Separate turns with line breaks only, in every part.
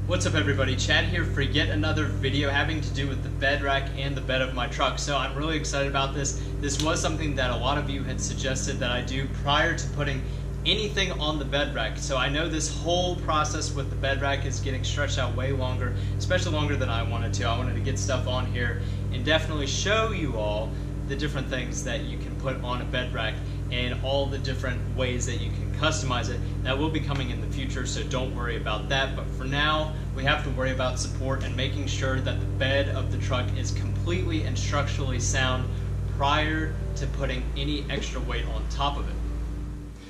What's up everybody, Chad here for yet another video having to do with the bed rack and the bed of my truck. So I'm really excited about this. This was something that a lot of you had suggested that I do prior to putting anything on the bed rack. So I know this whole process with the bed rack is getting stretched out way longer, especially longer than I wanted to. I wanted to get stuff on here and definitely show you all the different things that you can put on a bed rack and all the different ways that you can customize it. That will be coming in the future, so don't worry about that. But for now, we have to worry about support and making sure that the bed of the truck is completely and structurally sound prior to putting any extra weight on top of it.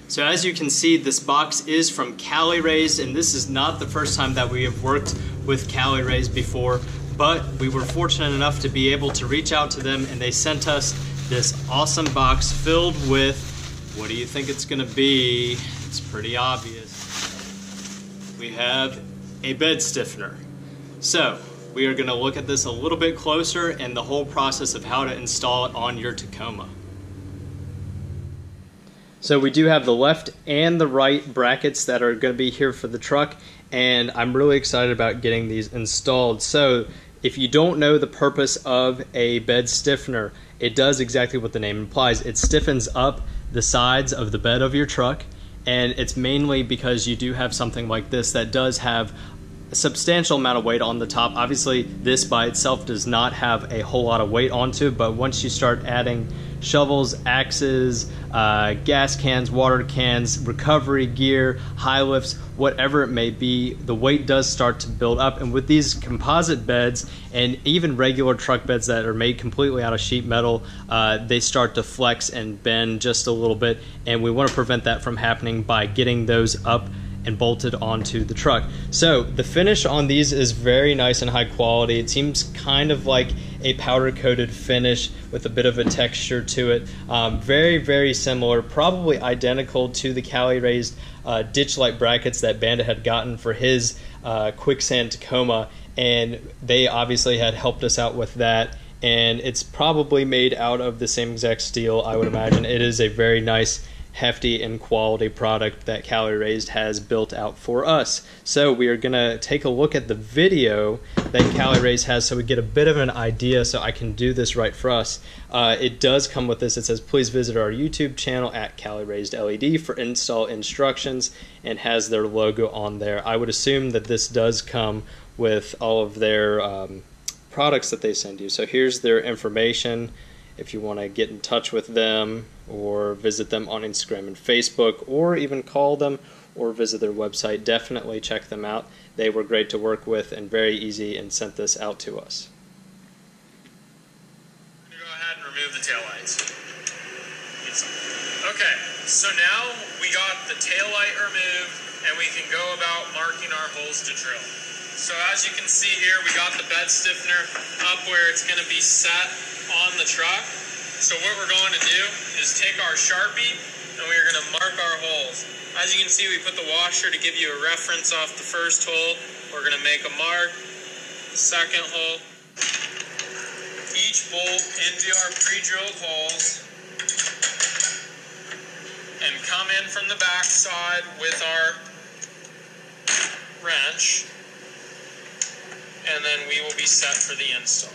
So as you can see, this box is from Cali, and this is not the first time that we have worked with Cali before, but we were fortunate enough to be able to reach out to them, and they sent us this awesome box filled with, what do you think it's gonna be? It's pretty obvious. We have a bed stiffener. So we are gonna look at this a little bit closer and the whole process of how to install it on your Tacoma. So we do have the left and the right brackets that are gonna be here for the truck, and I'm really excited about getting these installed. So if you don't know the purpose of a bed stiffener, it does exactly what the name implies. It stiffens up the sides of the bed of your truck, and it's mainly because you do have something like this that does have a substantial amount of weight on the top. Obviously, this by itself does not have a whole lot of weight onto it, but once you start adding shovels, axes, gas cans, water cans, recovery gear, high lifts, whatever it may be, the weight does start to build up. And with these composite beds and even regular truck beds that are made completely out of sheet metal, they start to flex and bend just a little bit, and we want to prevent that from happening by getting those up and bolted onto the truck. So the finish on these is very nice and high quality. It seems kind of like a powder coated finish with a bit of a texture to it. Very, very similar, probably identical to the Cali raised ditch light brackets that Bandit had gotten for his quicksand Tacoma, and they obviously had helped us out with that, and it's probably made out of the same exact steel, I would imagine. It is a very nice, hefty and quality product that Cali Raised has built out for us. So we are gonna take a look at the video that Cali Raised has so we get a bit of an idea, so I can do this right for us. It does come with this. It says please visit our YouTube channel at Cali Raised LED for install instructions, and has their logo on there. I would assume that this does come with all of their products that they send you. So here's their information if you want to get in touch with them or visit them on Instagram and Facebook, or even call them or visit their website. Definitely check them out. They were great to work with and very easy, and sent this out to us.
I'm going to go ahead and remove the taillights. Okay, so now we got the taillight removed and we can go about marking our holes to drill. So as you can see here, we got the bed stiffener up where it's going to be set on the truck. So what we're going to do is take our Sharpie and we're going to mark our holes. As you can see, we put the washer to give you a reference off the first hole. We're going to make a mark, second hole, each bolt into our pre-drilled holes, and come in from the back side with our wrench, and then we will be set for the install.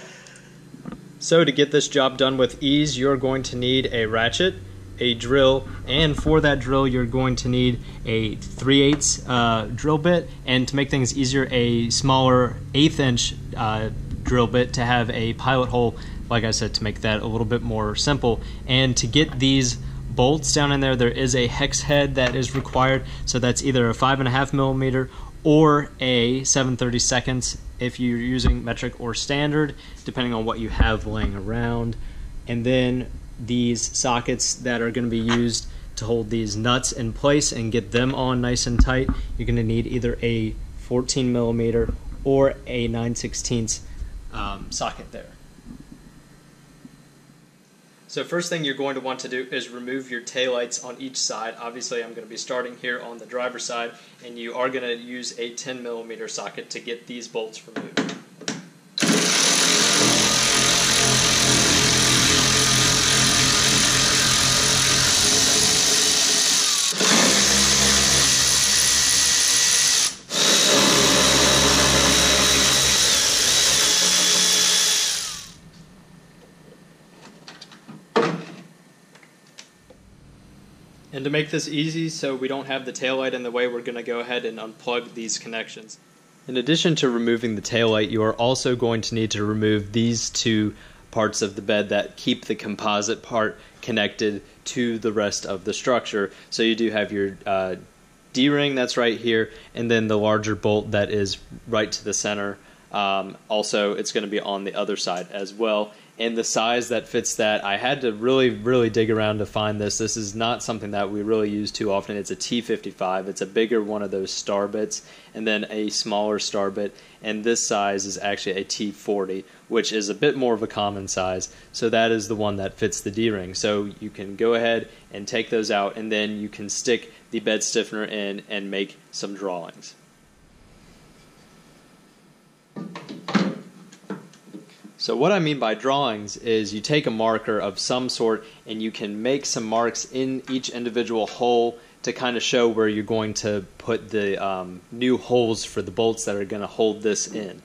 So to get this job done with ease, you're going to need a ratchet, a drill, and for that drill you're going to need a 3/8 drill bit, and to make things easier, a smaller 1/8 inch drill bit to have a pilot hole, like I said, to make that a little bit more simple. And to get these bolts down in there, there is a hex head that is required, so that's either a 5.5 millimeter or a 7/32 if you're using metric or standard, depending on what you have laying around. And then these sockets that are going to be used to hold these nuts in place and get them on nice and tight, you're going to need either a 14 millimeter or a 9/16 socket there. So first thing you're going to want to do is remove your taillights on each side. Obviously I'm going to be starting here on the driver's side, and you are going to use a 10 millimeter socket to get these bolts removed. And to make this easy so we don't have the taillight in the way, we're going to go ahead and unplug these connections. In addition to removing the taillight, you are also going to need to remove these two parts of the bed that keep the composite part connected to the rest of the structure. So you do have your D-ring that's right here, and then the larger bolt that is right to the center. Also, it's going to be on the other side as well. And the size that fits that, I had to really dig around to find this. This is not something that we really use too often. It's a T55. It's a bigger one of those star bits, and then a smaller star bit. And this size is actually a T40, which is a bit more of a common size. So that is the one that fits the D-ring. So you can go ahead and take those out, and then you can stick the bed stiffener in and make some drawings. So what I mean by drawings is you take a marker of some sort and you can make some marks in each individual hole to kind of show where you're going to put the new holes for the bolts that are going to hold this in.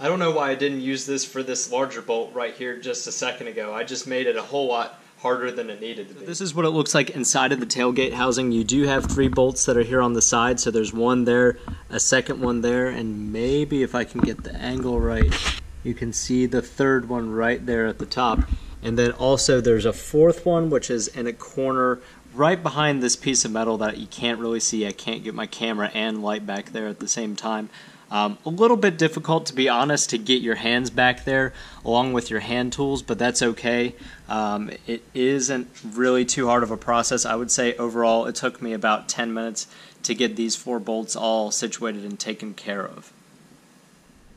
I don't know why I didn't use this for this larger bolt right here just a second ago. I just made it a whole lot harder than it needed to be. This is what it looks like inside of the tailgate housing. You do have 3 bolts that are here on the side, so there's one there, a second one there, and maybe if I can get the angle right, you can see the 3rd one right there at the top. And then also there's a 4th one, which is in a corner right behind this piece of metal that you can't really see. I can't get my camera and light back there at the same time. A little bit difficult, to be honest, to get your hands back there along with your hand tools, but that's okay. It isn't really too hard of a process. I would say overall it took me about 10 minutes to get these 4 bolts all situated and taken care of.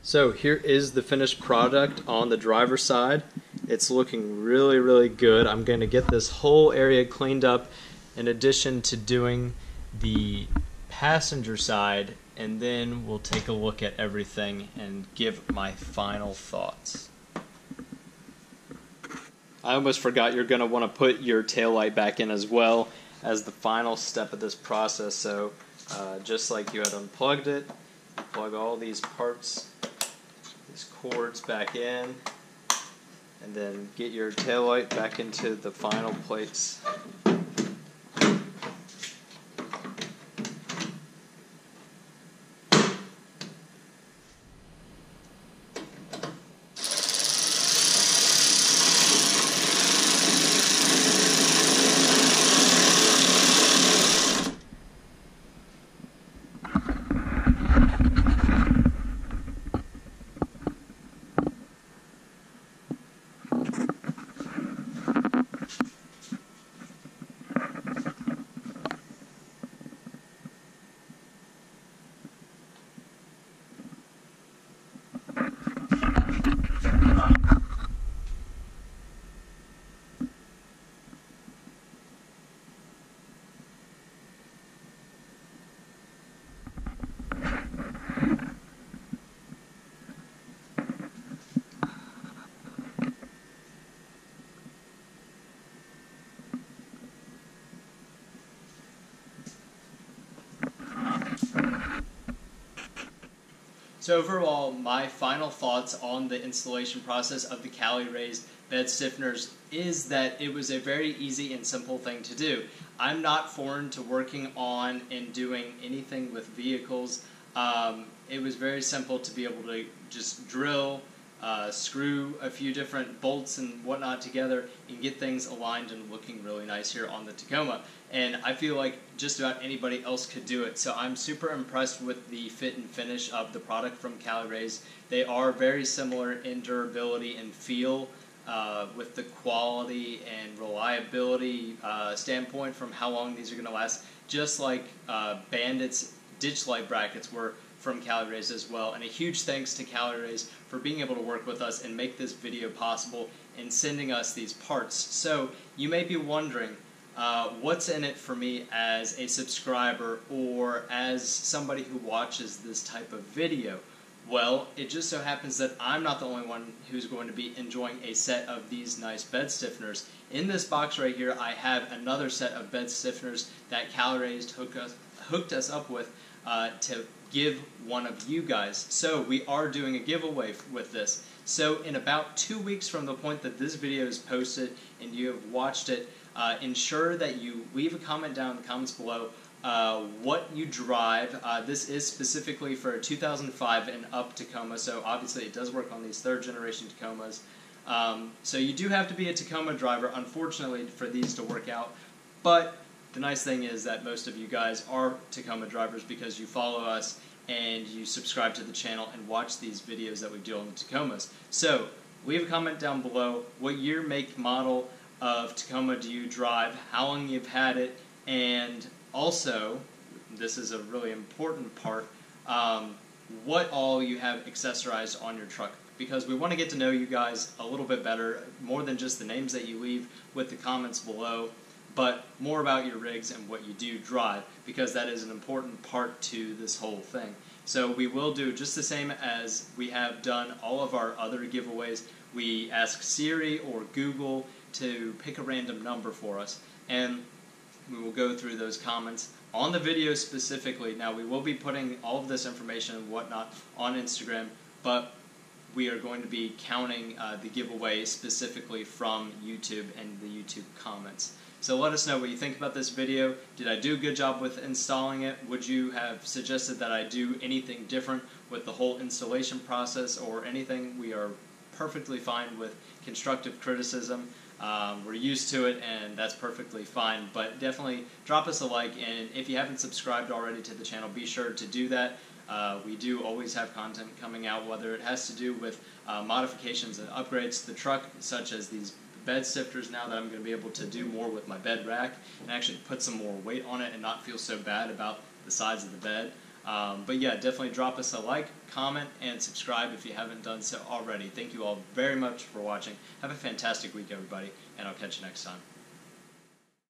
So here is the finished product on the driver's side. It's looking really good. I'm going to get this whole area cleaned up in addition to doing the passenger side, and then we'll take a look at everything and give my final thoughts. I almost forgot you're going to want to put your taillight back in as well as the final step of this process. So just like you had unplugged it, plug all these parts, these cords back in, and then get your taillight back into the final place. So overall, my final thoughts on the installation process of the Cali raised bed stiffeners is that it was a very easy and simple thing to do. I'm not foreign to working on and doing anything with vehicles. It was very simple to be able to just drill, screw a few different bolts and whatnot together and get things aligned and looking really nice here on the Tacoma. And I feel like just about anybody else could do it. So I'm super impressed with the fit and finish of the product from Cali. They are very similar in durability and feel, with the quality and reliability standpoint from how long these are going to last, just like Bandit's ditch light brackets were from Cali as well. And a huge thanks to Cali for being able to work with us and make this video possible and sending us these parts. So you may be wondering, what's in it for me as a subscriber or as somebody who watches this type of video? Well, it just so happens that I'm not the only one who's going to be enjoying a set of these nice bed stiffeners. In this box right here, I have another set of bed stiffeners that Cali hooked us up with to give one of you guys. So we are doing a giveaway with this. So in about 2 weeks from the point that this video is posted and you have watched it, ensure that you leave a comment down in the comments below what you drive. This is specifically for a 2005 and up Tacoma, so obviously it does work on these third generation Tacomas. So you do have to be a Tacoma driver, unfortunately, for these to work out. But the nice thing is that most of you guys are Tacoma drivers because you follow us and you subscribe to the channel and watch these videos that we do on the Tacomas. So leave a comment down below. What year, make, model of Tacoma do you drive? How long you've had it? And also, this is a really important part, what all you have accessorized on your truck, because we want to get to know you guys a little bit better, more than just the names that you leave with the comments below, but more about your rigs and what you do drive, because that is an important part to this whole thing. So we will do just the same as we have done all of our other giveaways. We ask Siri or Google to pick a random number for us, and we will go through those comments on the video specifically. Now, we will be putting all of this information and whatnot on Instagram, but we are going to be counting the giveaway specifically from YouTube and the YouTube comments. So let us know what you think about this video. Did I do a good job with installing it? Would you have suggested that I do anything different with the whole installation process or anything? We are perfectly fine with constructive criticism. We're used to it, and that's perfectly fine, but definitely drop us a like, and if you haven't subscribed already to the channel, be sure to do that. We do always have content coming out, whether it has to do with modifications and upgrades to the truck, such as these bed stiffeners now that I'm going to be able to do more with my bed rack and actually put some more weight on it and not feel so bad about the size of the bed. But yeah, definitely drop us a like, comment, and subscribe if you haven't done so already. Thank you all very much for watching. Have a fantastic week, everybody, and I'll catch you next time.